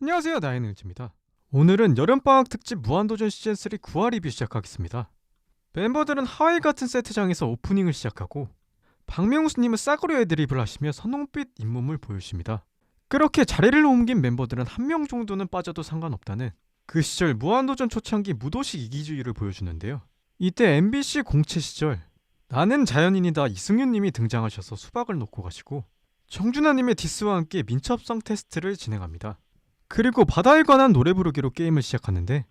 안녕하세요, 나인을즈입니다. 오늘은 여름방학 특집 무한도전 시즌3 9화 리뷰 시작하겠습니다. 멤버들은 하와이 같은 세트장에서 오프닝을 시작하고 박명수님은 싸구려 애드립을 하시며 선홍빛 잇몸을 보여주십니다. 그렇게 자리를 옮긴 멤버들은 한 명 정도는 빠져도 상관없다는 그 시절 무한도전 초창기 무도식 이기주의를 보여주는데요. 이때 MBC 공채 시절 나는 자연인이다 이승윤님이 등장하셔서 수박을 놓고 가시고 정준하님의 디스와 함께 민첩성 테스트를 진행합니다. 그리고 바다에 관한 노래 부르기로 게임을 시작하는데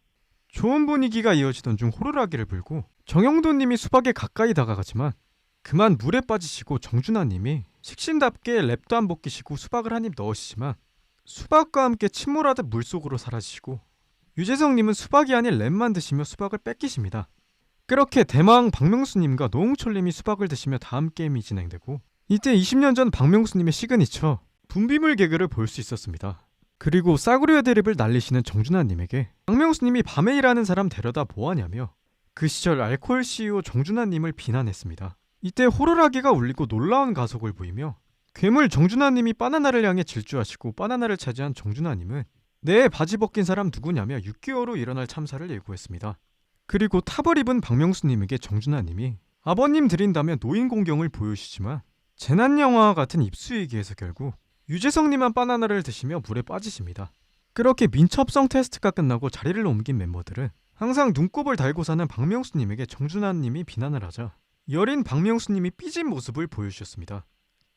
좋은 분위기가 이어지던 중 호루라기를 불고 정영도님이 수박에 가까이 다가가지만 그만 물에 빠지시고 정준하님이 식신답게 랩도 안 벗기시고 수박을 한 입 넣으시지만 수박과 함께 침몰하듯 물속으로 사라지시고 유재석님은 수박이 아닌 랩만 드시며 수박을 뺏기십니다. 그렇게 대마왕 박명수님과 노홍철님이 수박을 드시며 다음 게임이 진행되고 이때 20년 전 박명수님의 시그니처 분비물 개그를 볼 수 있었습니다. 그리고 싸구려 드립을 날리시는 정준하님에게 박명수님이 밤에 일하는 사람 데려다 뭐하냐며 그 시절 알코올 CEO 정준하님을 비난했습니다. 이때 호루라기가 울리고 놀라운 가속을 보이며 괴물 정준하님이 바나나를 향해 질주하시고 바나나를 차지한 정준하님은 내 바지 벗긴 사람 누구냐며 6개월 후 일어날 참사를 예고했습니다. 그리고 탑을 입은 박명수님에게 정준하님이 아버님 드린다며 노인 공경을 보여주시지만 재난영화와 같은 입수위기에서 결국 유재석님만 바나나를 드시며 물에 빠지십니다. 그렇게 민첩성 테스트가 끝나고 자리를 옮긴 멤버들은 항상 눈곱을 달고 사는 박명수님에게 정준하님이 비난을 하자 여린 박명수님이 삐진 모습을 보여주셨습니다.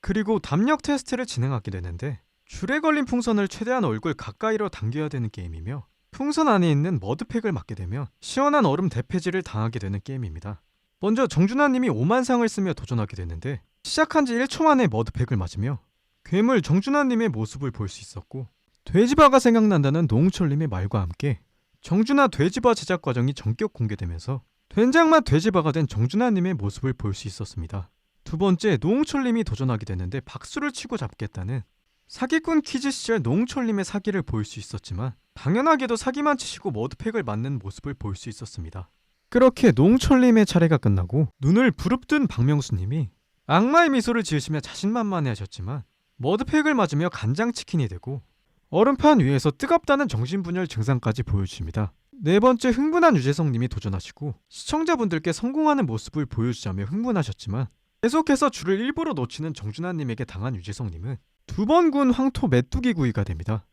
그리고 담력 테스트를 진행하게 되는데 줄에 걸린 풍선을 최대한 얼굴 가까이로 당겨야 되는 게임이며 풍선 안에 있는 머드팩을 맞게 되면 시원한 얼음 대패질을 당하게 되는 게임입니다. 먼저 정준하님이 오만상을 쓰며 도전하게 되는데 시작한 지 1초 만에 머드팩을 맞으며 괴물 정준하님의 모습을 볼 수 있었고 돼지바가 생각난다는 노홍철님의 말과 함께 정준하 돼지바 제작 과정이 전격 공개되면서 된장맛 돼지바가 된 정준하님의 모습을 볼 수 있었습니다. 두 번째, 노홍철님이 도전하게 되는데 박수를 치고 잡겠다는 사기꾼 퀴즈 시절 노홍철님의 사기를 볼 수 있었지만 당연하게도 사기만 치시고 머드팩을 맞는 모습을 볼 수 있었습니다. 그렇게 노홍철님의 차례가 끝나고 눈을 부릅뜬 박명수님이 악마의 미소를 지으시며 자신만만해 하셨지만 머드팩을 맞으며 간장치킨이 되고 얼음판 위에서 뜨겁다는 정신분열 증상까지 보여주십니다. 네 번째, 흥분한 유재석님이 도전하시고 시청자분들께 성공하는 모습을 보여주자며 흥분하셨지만 계속해서 줄을 일부러 놓치는 정준하님에게 당한 유재석님은 두 번 군 황토 메뚜기 구이가 됩니다.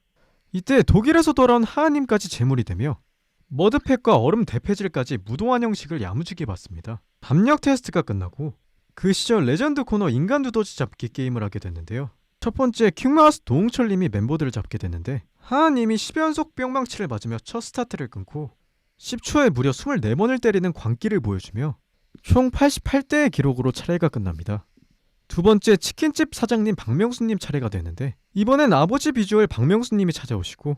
이때 독일에서 돌아온 하하님까지 제물이 되며 머드팩과 얼음 대패질까지 무도한 형식을 야무지게 봤습니다. 담력 테스트가 끝나고 그 시절 레전드 코너 인간 두더지 잡기 게임을 하게 됐는데요. 첫 번째, 킹마우스 노홍철님이 멤버들을 잡게 되는데 하하님이 10연속 뿅망치를 맞으며 첫 스타트를 끊고 10초에 무려 24번을 때리는 광기를 보여주며 총 88대의 기록으로 차례가 끝납니다. 두 번째, 치킨집 사장님 박명수님 차례가 되는데 이번엔 아버지 비주얼 박명수님이 찾아오시고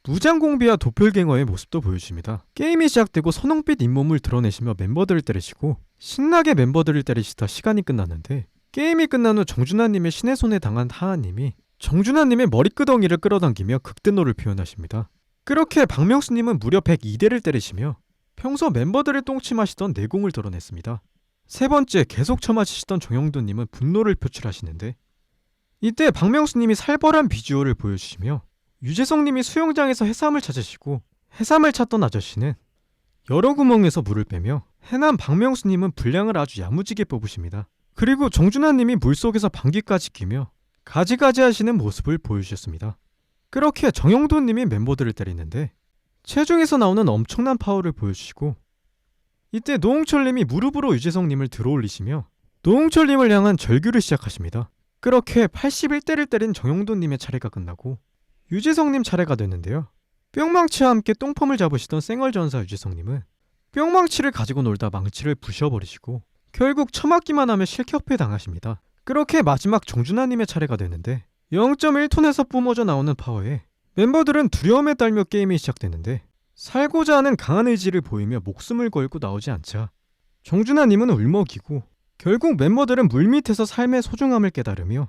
무장공비와 도플갱어의 모습도 보여주십니다. 게임이 시작되고 선홍빛 잇몸을 드러내시며 멤버들을 때리시고 신나게 멤버들을 때리시다 시간이 끝났는데 게임이 끝난 후 정준하님의 신의 손에 당한 하하님이 정준하님의 머리끄덩이를 끌어당기며 극대노를 표현하십니다. 그렇게 박명수님은 무려 102대를 때리시며 평소 멤버들을 똥침하시던 내공을 드러냈습니다. 세 번째, 계속 처맞으시던 정영도님은 분노를 표출하시는데 이때 박명수님이 살벌한 비주얼을 보여주시며 유재석님이 수영장에서 해삼을 찾으시고 해삼을 찾던 아저씨는 여러 구멍에서 물을 빼며 해남 박명수님은 분량을 아주 야무지게 뽑으십니다. 그리고 정준하님이 물속에서 방귀까지 뀌며 가지가지 하시는 모습을 보여주셨습니다. 그렇게 정영도님이 멤버들을 때리는데 체중에서 나오는 엄청난 파워를 보여주시고 이때 노홍철님이 무릎으로 유재석님을 들어올리시며 노홍철님을 향한 절규를 시작하십니다. 그렇게 81대를 때린 정영도님의 차례가 끝나고 유재석님 차례가 되는데요. 뿅망치와 함께 똥펌을 잡으시던 쌩얼전사 유재석님은 뿅망치를 가지고 놀다 망치를 부셔버리시고 결국 처맞기만 하며 실격패 당하십니다. 그렇게 마지막 정준하님의 차례가 되는데 0.1톤에서 뿜어져 나오는 파워에 멤버들은 두려움에 떨며 게임이 시작되는데 살고자 하는 강한 의지를 보이며 목숨을 걸고 나오지 않자 정준하님은 울먹이고 결국 멤버들은 물밑에서 삶의 소중함을 깨달으며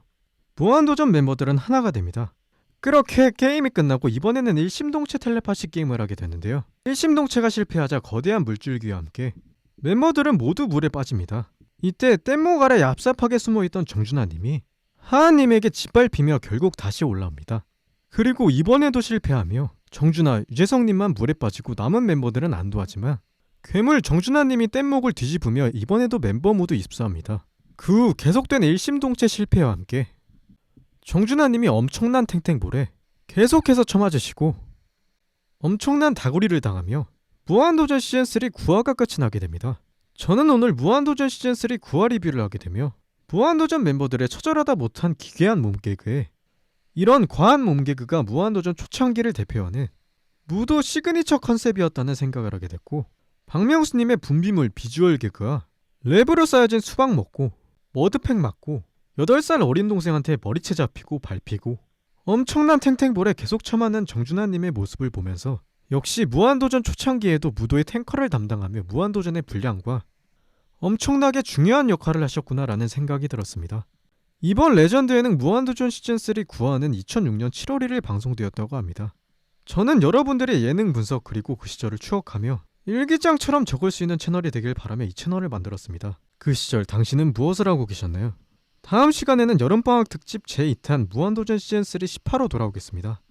무한도전 멤버들은 하나가 됩니다. 그렇게 게임이 끝나고 이번에는 일심동체 텔레파시 게임을 하게 되는데요. 일심동체가 실패하자 거대한 물줄기와 함께 멤버들은 모두 물에 빠집니다. 이때 뗏목 아래 얍삽하게 숨어있던 정준하님이 하하님에게 짓밟히며 결국 다시 올라옵니다. 그리고 이번에도 실패하며 정준하, 유재석님만 물에 빠지고 남은 멤버들은 안도하지만 괴물 정준하님이 뗏목을 뒤집으며 이번에도 멤버 모두 입수합니다. 그 후 계속된 일심동체 실패와 함께 정준하님이 엄청난 탱탱볼에 계속해서 쳐맞으시고 엄청난 다구리를 당하며 무한도전 시즌3 9화가 끝이 나게 됩니다. 저는 오늘 무한도전 시즌3 9화 리뷰를 하게 되며 무한도전 멤버들의 처절하다 못한 기괴한 몸개그에 이런 과한 몸개그가 무한도전 초창기를 대표하는 무도 시그니처 컨셉이었다는 생각을 하게 됐고, 박명수님의 분비물 비주얼 개그와 랩으로 쌓여진 수박 먹고 머드팩 맞고 8살 어린 동생한테 머리채 잡히고 밟히고 엄청난 탱탱볼에 계속 쳐맞는 정준하님의 모습을 보면서 역시 무한도전 초창기에도 무도의 탱커를 담당하며 무한도전의 분량과 엄청나게 중요한 역할을 하셨구나라는 생각이 들었습니다. 이번 레전드에는 무한도전 시즌3 9화는 2006년 7월 1일 방송되었다고 합니다. 저는 여러분들의 예능 분석 그리고 그 시절을 추억하며 일기장처럼 적을 수 있는 채널이 되길 바라며 이 채널을 만들었습니다. 그 시절 당신은 무엇을 하고 계셨나요? 다음 시간에는 여름방학 특집 제2탄 무한도전 시즌3 10화로 돌아오겠습니다.